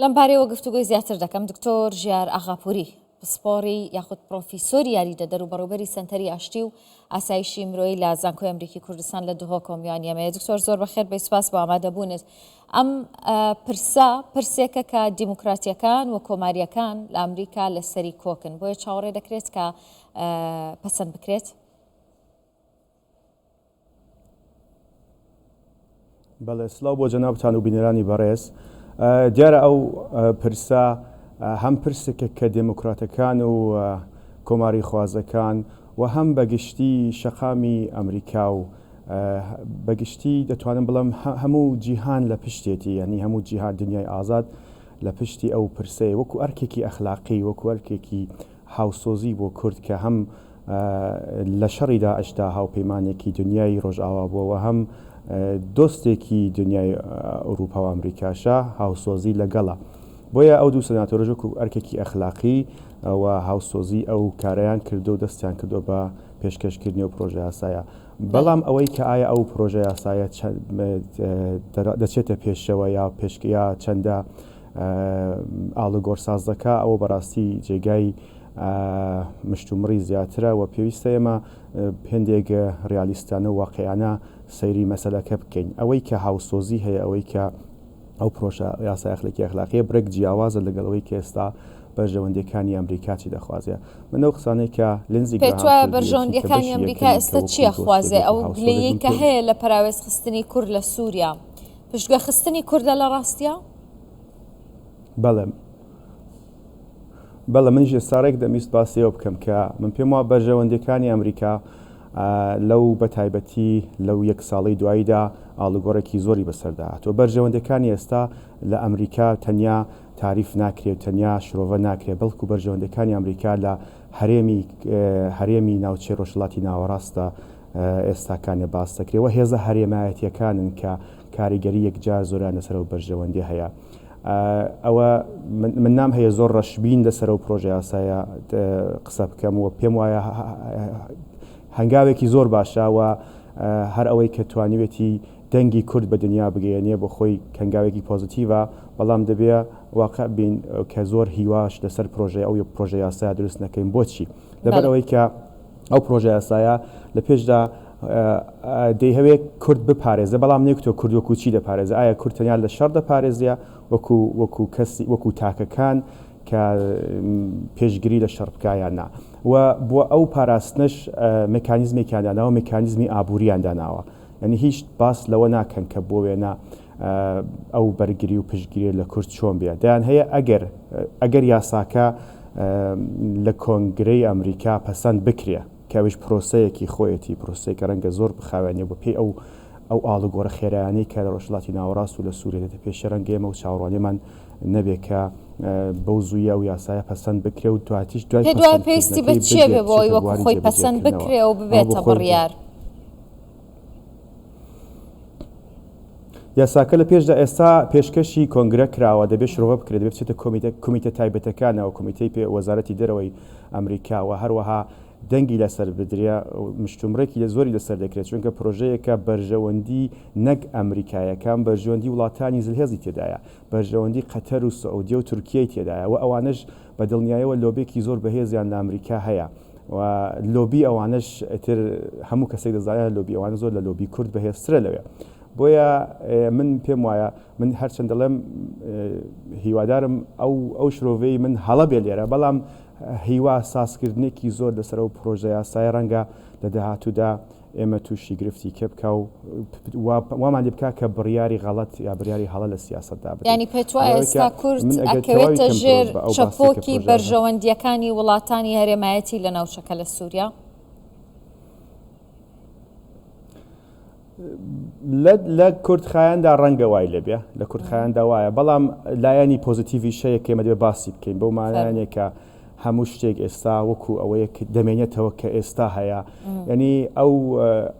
لەم پارەیەوە گفتوگۆی زیاتر دەکەم. دکتۆر ژیار ئاغاپوری پسپۆڕی یاخود پرۆفیسۆری یاریدەدەر و بەڕێوەبەری سەنتەری ئاشتی و ئاسایشی مرۆیی لە زانکۆی ئەمریکی کوردستان لە دهۆ کۆمیوانی ئەمەیە. دکتۆر زۆر بەخێر، بە سوپاس بۆ ئامادەبوونت. ئەم پرسێکە کە دیموکراتیەکان و کۆماریەکان لە ئەمریکا لەسەری کۆکن، بۆیە چاوەڕێ دەکرێت کە پەسەند بکرێت. بەڵێ، سڵاو بۆ جەنابتان و بینەرانی بەڕێز. دیارە ئەو پرسە هەم پرسێکە کە دموکراتەکان و کۆماری خوازەکان و هەم بەگشتی شەقامی ئەمریکا و بەگشتی دەتوانم بڵم هەموو جیهان لە پشتێتی، یعنی هەموو جیهان دنیای ئازاد لە پشتی ئەو پرسەیە، وەکو ئەرکێکی ئەخلاقی، وەکو ئەرکێکی هاوسۆزی بۆ کورد کە هەم لە شەڕی داعشدا هاوپەیمانێکی دنیای ڕۆژئاوا بووەوە، هەم دۆستێکی دنیای ئەوروپا و ئەمریکاشە هاوسۆزی لەگەڵە. بۆیە ئەو دوو سەناتۆرە وەکو ئەرکێکی ئەخلاقی و هاوسۆزی ئو کارەیان کردو و دەستیان کردو بە پێشکەشکردنی و پرۆژە یاسایە. بەڵام ئەوەی کە ئایا ئەو پرۆژە یاسایە دەچێتە پێشەوە یا پێشکیا چەندە ئاڵوگۆڕساز دەکا، ئەوە بەڕاستی جێگای مشتومڕی زیاترە و پێویستە ئێمە هێندێک ڕیالیستانە و واقعیانە سەیری مەسەلەکە بکەین. ئەوەی کە هاوسۆزی هەیە، ئەوەی کە ئەو پرۆژە یاسای ئەخلاقیە برێک جیاوازە لەگەڵەوەی کە ئێستا بەرژەوەندەکانی ئەمریکا چی دەخوازێ. من ئەو قسانەی کە لنزی پێتوە بەرژەوەندەکانی ئەمریکا ئێستا چیە خوازێ؟ ئەو گلەیەی کە هەیە لە پراوێز خستنی کورد لە سووریا، پشتگوێ خستنی کوردە لە ڕاستیە؟ بەڵێ، منیش ئێستارێک دەمویست باسیەوە بکەم کە من پێم وایە بەرژەوەندەکانی ئەمریکا لەو بەتایبەتی لەو یەک ساڵی دواییدا ئاڵوگۆڕێکی زۆری بەسەرداهاتوە. بەرژەوەندەکانی ئێستا لە ئەمریکا تەنیا تاریف ناکرێت، تەنیا شرۆڤە ناکرێت، بەڵکو بەرژەوەندەکانی ئەمریکا لە هەرێمی ناوچەی ڕۆژهەڵاتی ناوەڕاستە ئێستاکانە باس دەکرێت و هێزە هەرێمایەتیەکانن کە کاریگەری یەکجار زۆران لەسەر و بەرژەوەندی هەیە. ئەوە من نام هەیە زۆر ڕەشبین لەسەر و پرۆژە یاسایە قسە بکەم و پێم وایە هەنگاوێکی زۆر باشە و هەر ئەوەی کە توانیوێتی دەنگی کورد بە دنیا بگەیەنێ بۆ خۆی هەنگاوێکی پۆزیتیڤە، بەڵام دەبێ واقع بین کە زۆر هیواش لەسەر پرۆژەی ئەو پرۆژە یاسایە دروست نەکەین. بۆچی؟ لەبەر ئەوەی کە ئەو پرۆژە یاسایە لە پێشدا دەیهەوێت کورد بپارێزە، بەڵام نەیەکتۆ کورد وەکو چی دەپارێزە؟ ئایا کورد تەنیا لە شەڕ دەپارێزیە وەکو تاکەکان کە پێشگیری لە شەڕ بکایان نا؟ و بۆ ئەو پاراستنش مکانیزمێکیان داناوە، مکانیزمی ئابووریان داناوە. یعنی هیچ باس لەوە ناکەن کە بۆ وێنە ئەو بەرگری و پشتگیری لە کورد چۆن بێت. دەیان هەیە ئەگەر یاساکە لە کۆنگرەی ئەمریکا پەسەند بکرێ، کەویش پرۆسەیەکی خۆیەتی، پرۆسەیەکە ڕەنگە زۆر بخاوێنێ بۆ پێی ئەو ئاڵوگۆڕە خێرایانەی کە لە ڕۆژهەڵاتی ناوەڕاست و لە سووریا دێتە پێشە، ڕەنگە ئێمە و چاوەڕوانیمان نەبێت کە بەو زوویە و یاسایە پەسەند بکرێ و دواتیش دوای پێویستی بە چیە بێ بۆی وەکو خۆی پەسەند بکرێ و ببێتە بڕیار؟ یاساکە لە پێشدا ئێستا پێشکەشی کۆنگرە کراوە، دەبێت شرۆڤە بکرێت، دەبێت بچێتە کۆمیتە تایبەتەکانەوە، کۆمیتەی وەزارەتی دەرەوەی ئەمریکا و هەروەها دەنگی لەسەر بدرێ، مشتومڕێکی لە زۆری لەسەر دەکرێت، چونکە پرۆژەیەکە بەرژەوەندی نەک ئەمریکایەکان بەرژەوەندی وڵاتانی زلهێزی تێدایە، بەرژەوەندی قەتەر و سعودیە و تورکیای تێدایە و ئەوانش بە دڵنیاییەوە لۆبێکی زۆر بەهێزیان لە ئەمریکا هەیە و لۆبی ئەوانش ئەتر هەموو کەسێک دەزانێت لۆبی ئەوانە زۆر لە لۆبی کورد بەهێزترە لەوێ. بۆیە من پێم وایە من هەرچەند دەڵێم هیوادارم ئەو شرۆڤەی من هەڵە بێ لێرە، بەڵام هیوا سازکردنێکی زۆر لەسەر ئەو پرۆژە یاسای ڕەنگە لە داهاتوودا ئێمە تووشی گرفتی کێ بکە و وامان لێ بکە کە بڕیاری غەڵەت یا بڕیاری هەڵە لە سیاسەتدا بدرێت. یعنی پێت وایە ئێستا کورد ئەکەوێتە ژێر چەپۆکی بەرژەوەندیەکانی وڵاتانی هەرێمایەتی لە ناوچەکە لە سووریا؟ لە کوردخایاندا ڕەنگە وای لەبێ، لە کوردخایاندا وایە، بەڵام لایەنی پۆزیتیڤی شەیە کە ئێمە دەبێت باسی بکەین بەو مانایانێک کە هەموو شتێک ئێستا وەکو ئەوەیە دەمێنێتەوە کە ئێستا هەیە. یعنی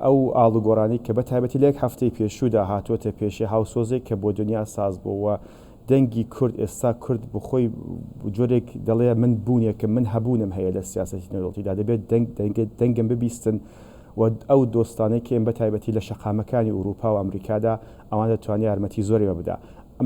ئەو ئاڵوگۆڕانی کە بەتایبەتی لە یەک هەفتەی پێشوودا هاتوۆتە پێشێ هاوسۆزێک کە بۆ دنیا ساز بووە، دەنگی کورد ئێستا کورد بخۆی جۆرێک دەڵێ من بوونێکم، من هەبوونم هەیە لە سیاسەتی نێودەوڵەتیدا، دەبێت دەنگم ببیستن و ئەو دۆستانەی کێم بەتایبەتی لە شەقامەکانی ئوروپا و ئەمریکادا ئەوان دەتوانێت یارمەتی زۆریەوە بدا.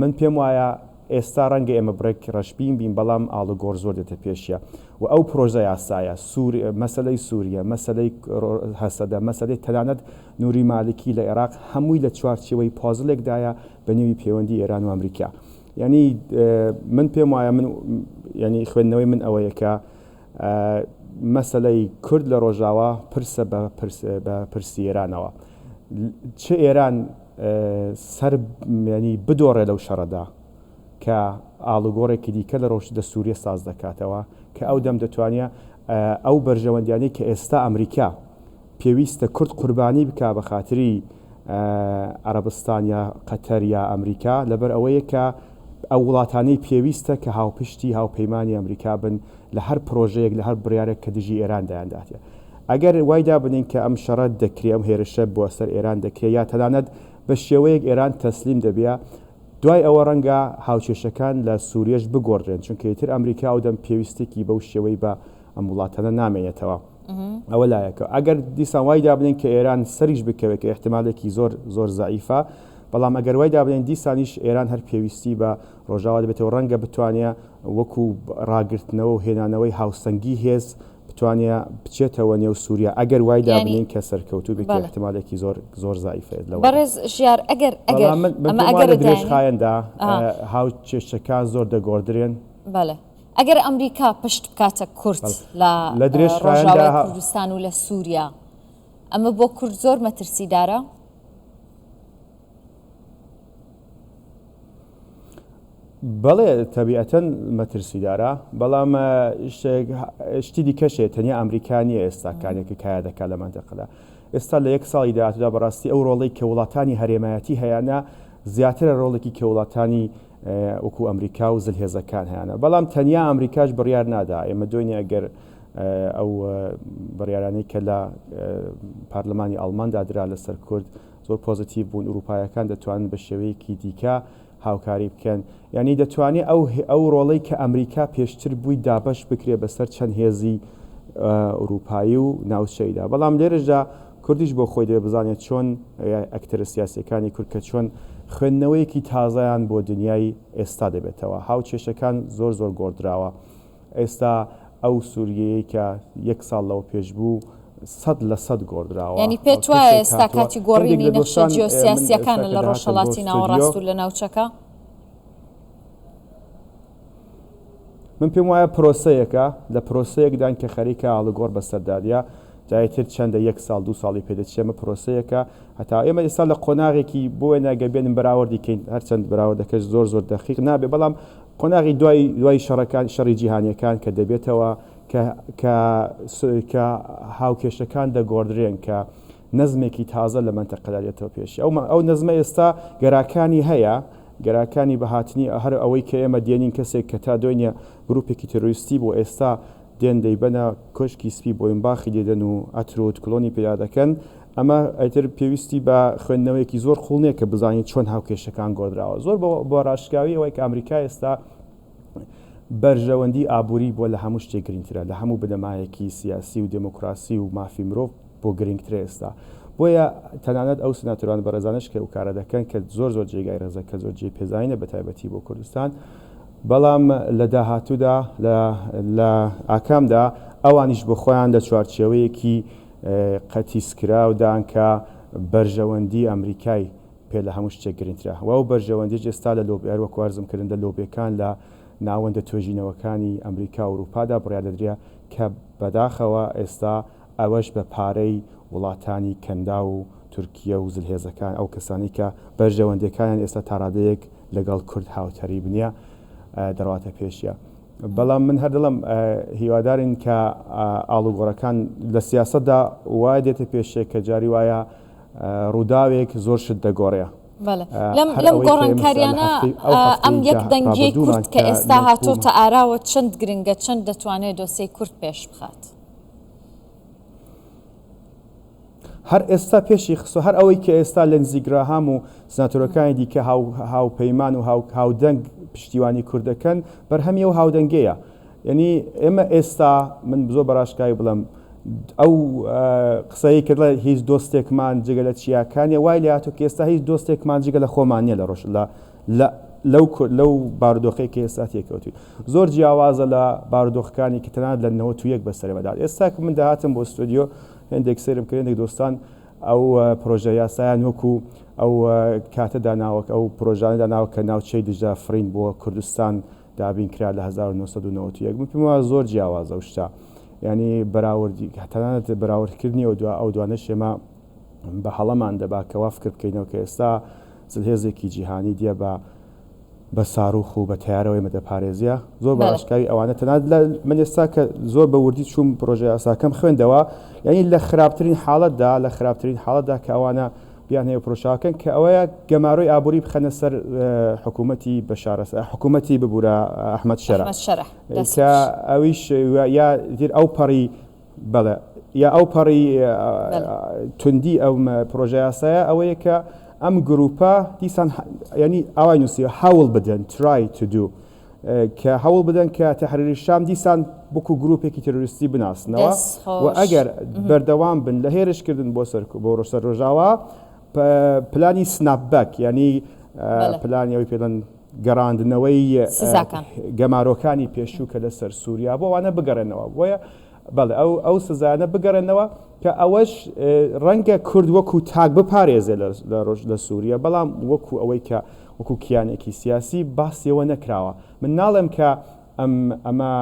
من پێم وایە ئێستا ڕەنگە ئێمە بڕێک ڕەشبین بین بەڵام ئاڵوگۆڕ زۆر دێتە پێشیە و ئەو پرۆژە یاسایە مەسەلەی سووریە مەسەلەی هەسەدە مەسەلەی تەنانەت نووری مالکی لە عێراق هەمووی لە چوارچێوەی پازلێکدایە بە نێوی پەیوەندی ئێران و ئەمریکا. یعنی من پێم وایە من ینی خوێندنەوەی من ئەوەیە کە مەسەلەی کورد لە ڕۆژاوە پرسە بە پرسی ئێرانەوە چه ئێران سەر ینی بدۆڕێ لەو شەڕەدا کە ئاڵوگۆڕێکی دیکە لە ڕۆژدە سووریە ساز دەکاتەوە کە ئەو دەم دەتوانێت ئەو بەرژەوەندیانەی کە ئێستا ئەمریکا پێویستە کورد قوربانی بکا بە خاتری عەرەبستان یا قەتەر یا ئەمریکا لەبەر ئەوەیە کە ئەو وڵاتانەی پێویستە کە هاوپشتی هاوپەیمانی ئەمریکا بن لە هەر پرۆژەیەک لە هەر بڕیارێک کە دژی ئێران دایانداتێ. ئەگەر وایدا بنین کە ئەم شەڕەت دەکرێ ئەم هێرشە بۆ سەر ئێران دەکرێت یا تەنانەت بە شێوەیەک ئێران تەسلیم دەبێ دوای ئەوە ڕەنگە هاوچێشەکان لە سووریەش بگۆڕێن چونکە ئیتر ئەمریکا و دەم پێویستێکی بەو شێوەی بە ئەم وڵاتانە نامێنێتەوە. ئەوە لایەکە ئەگەر دیسان وایدا بنین کە ئێران سەریش بکەوێت کە احتمالێکی زۆر زعیفە بەڵام ئەگەر وایدا بنین دیسانیش ئێران هەر پێویستی بە ڕۆژاوا دەبێتەوە ڕەنگە بتوانێت وەکو ڕاگرتنەوە و هێنانەوەی هاوسەنگی هێز بتوانێت بچێتەوە نێو سووریا ئەگەر وایدا بنین کە سەرکەوتوو بکە احتمالێکی زۆر زعیفێت لەوە. بەڕێز ژیار ئەگەر درێژخایەندا هاوچێشەکان زۆر دەگۆڕدرێن. بەڵێ ئەگەر ئەمریکا پشت بکاتە کورد لە ڕۆژاوای کوردستان و لە سووریا ئەمە بۆ کورد زۆر مەترسیدارە؟ بەڵێ تەبیعەتەن مەترسیدارە بەڵام شتی دیکەشێت تەنیا ئەمریکانیە ئێستاکانێکە کایە دەکات لە مەنتەقەدا. ئێستا لە یەک ساڵی داهاتوودا بەڕاستی ئەو ڕۆڵی کە وڵاتانی هەرێمایەتی هەیەە زیاترە ڕۆڵێکی کە وڵاتانی وەکو ئەمریکا و زلهێزەکان هەیەە بەڵام تەنیا ئەمریکاش بڕیار نادا. ئێمە دوێنێ ئەگەر ئەو بڕیارانەی کە لە پارلەمانی ئەڵماندا درا لەسەر کورد زۆر پۆزیتیڤ بوون ئوروپایەکان دەتوانن بە شێوەیەکی دیکە هاوکاری بکەن یعنی دەتوانێت ئەو ڕۆڵەی کە ئەمریکا پێشتر بووی دابش بکرێ بەسەر چەند هێزی ئوروپایی و ناوچەیدا. بەڵام لێرەشدا کوردیش بۆ خۆی دەوێت بزانێت چۆن ئەکتەرە سیاسیەکانی کورد کە چۆن خوێندنەوەیەکی تازایان بۆ دنیای ئێستا دەبێتەوە. هاوچێشەکان زۆر گۆڕدراوە. ئێستا ئەو سووریەیە کە یەک ساڵ لەوە پێش بوو 100% گۆڕدراوە. ینی پێت وایە ئێستا کاتی گۆڕینی نەخشە جیۆسیاسیەکانە لە ڕۆژهەڵاتی ناوەڕاست و لە ناوچەکە؟ من پێم وایە پرۆسەیەکە لە پرۆسەیەکدان کە خەریکە ئاڵوگۆڕ بەسەردادە جایتر چەندە یەک ساڵ دو ساڵی پێدەچێمە پرۆسەیەکە هەتا ئێمە ئێستا لە قۆناغێکی بۆ ناگەبێنم بەراوردیکەین هەرچەند بەراوردەکەش زۆر دەقیق نابێ بەڵام قۆناغی دوای شەڕی جیهانیەکان کە دەبێتەوە کە هاوکێشەکان دەگۆڕدرێن کە نەزمێکی تازە لە منتەقەدا دێتەوە پێشی ئەو نەزمە ئێستا گەراکانی هەیە گەراکانی بەهاتنی هەر ئەوەی کە ئێمە دێنین کەسێک کە تا دوێنێ گروپێکی تەرۆریستی بۆ ئێستا دێن دەیبەنە کۆشکی سپی بۆ ئیمباخی دێدەن و ئەترۆت کلۆنی پێدا دەکەن. ئەمە ئەتر پێویستی بە خوێندنەوەیەکی زۆر خوڵنیە کە بزانین چۆن هاوکێشەکان گۆڕدراوە. زۆر بۆ ڕاشکاوی ئەوەی کە ئەمریکا ئێستا بەرژەوەندی ئابووری بۆ لە هەموو شتێک گرنگترە لە هەموو بنەمایەکی سیاسی و دموکراسی و مافی مرۆڤ بۆ گرنگترە ئێستا. بۆیە تەنانەت ئەو سناتۆران بەڕێزانش کە ئەو کارە دەکەن کە زۆر جێگای ڕێزەکە زۆر جێ پێزانینە بە تایبەتی بۆ کوردستان بەڵام لە داهاتوودا لە ئاکامدا ئەوانیش بۆ خۆیان لە چوارچێوەیەکی قەتیسکراودان کە بەرژەوەندی ئەمریکای پێ لە هەموو شتێک گرنگترە و ئەو بەرژەوەندی ئێستا لە لۆبیار وەکو وارزمکردن لە لۆبیەکان لە ناوەندە توێژینەوەکانی ئەمریکا و ئوروپادا بڕیار دەدرێ کە بەداخەوە ئێستا ئەوەش بە پارەی وڵاتانی کەندا و تورکیە و زلهێزەکان ئەو کەسانی کە بەرژەوەندەکانیان ئێستا تاڕادەیەک لەگەڵ کورد هاوتەری بنیە دەڕاتە پێشیە. بەڵام من هەر دڵم هیوادارین کە ئاڵوگۆڕەکان لە سیاسەتدا وای دێتە پێشێک کە جاری وایە ڕووداوێک زۆر شت دەگۆڕێ. لەم گۆڕانکاریانە ئەم یەک دەنگی کورد کە ئێستا هاتۆتە ئاراوە چەند گرنگە چەند دەتوانێت دۆسەی کورد پێش بخات؟ هەر ئێستا پێشی خستۆ هەر ئەوەی کە ئێستا لە نزیگراهام و سناتۆرەکانی دیکە هاوپەیمان و هاودەنگ پشتیوانی کوردەکەن بەرهەمی ئەو هاودەنگەیە. یعنی ئێمە ئێستا من زۆر بەڕاشکایی بڵم ئەو قسەی کردە هیچ دۆستێکمان جگە لە چیاکانیە وای لە هاتوو کە ئێستا هیچ دۆستێکمان جگە لە خۆمانیە لە ڕۆژ لەو بارودۆخەی کە ئێستا تێکەوتوی زۆر جیاوازە لە بارودۆخەکانی کە تەنانەت لە 91 بەسەرەوەدات. ئێستا کە من داهاتم بۆ ستۆدیۆ هێندێک سەرم کرد هێندێک دۆستان ئەو پرۆژە یاسایان وەکو ئەو کاتە داناوەک ئەو پرۆژانە داناوە کە ناوچەی دژە فرین بۆ کوردستان دابین کرا لە 1991 من پێم وایە زۆر جیاوازە و شتا ینی بەراوردی تەنانەت بەراوردکردنی ئەو دوانە شێمە بە هەڵەمان دەبا کەوا فکر بکەینەوە کە ئێستا هێزێکی جیهانی دیە بە ساروخ و بە تیارەوەی مەدەپارێزیە زۆر باشکاوی ئەوانە تەنانەت من ئێستا کە زۆر بە وردی چوم پرۆژە یاساکەم خوێندەوە ینی لە خراپترین حاڵەتدا کە ئەوانە بیان هەیە پرۆژاکەن کە ئەوەیە گەماڕۆی ئابووری بخەنە سەر حکوومەتی بەشار ئەسەد حکوومەتی ببوورە ئەحمەد شەرە کە ئەویش یا دیر ئەو پەڕی بەڵێ یا ئەو پەڕی توندی ئەو پرۆژە یاسایە ئەوەیە کە ئەم گروپە دیسان ینی ئاوای نووسیوە هەوڵ بدەن try to do کە هەوڵ بدەن کە تەحریری شام دیسان بۆکو گروپێکی تەرۆریستی بناسنەوە و ئەگەر بەردەوام بن لە هێرشکردن بۆ ڕۆژە ڕۆژاوە پلانی سناپبەک ینی پلانیەوەی پێدەن گەڕاندنەوەی گەمارۆکانی پێشوو کە لەسەر سووریا بۆ ئەوانە بگەڕێنەوە بۆیە بەڵێ ئەو سزانە بگەڕێنەوە کە ئەوەش ڕەنگە کورد وەکو تاک بپارێزێ لە سووریا بەڵام وەکو ئەوەی کە وەکو کیانێکی سیاسی باسیەوە نەکراوە من ناڵێم کە ئەمە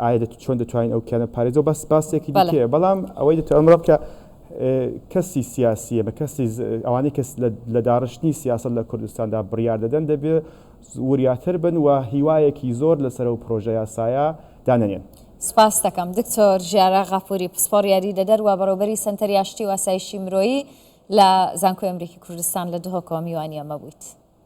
ئایا چۆن دەتوانین ئەو کیانە پارێزەوە بەس باسێکی دیکەیە بەڵام ئەوەی دەتوانم کە کەسی سیاسیە بە کەسی ئەوانەی کەس لە داڕشتنی سیاست لە کوردستاندا بڕیار دەدەن دەبێت وریاتر بن و هیوایەکی زۆر لەسەر ئەو پرۆژە یاسایە دانەنێن. سپاس دەکەم دکتۆر ژیار ئاغاپوری پسپۆڕ یاریدەدەر و بەڕێوەبەری سەنتەری ئاشتی و ئاسایشی مرۆیی لە زانکۆی ئەمریکی کوردستان لە دهۆکەوە میوانی ئەمە بوویت.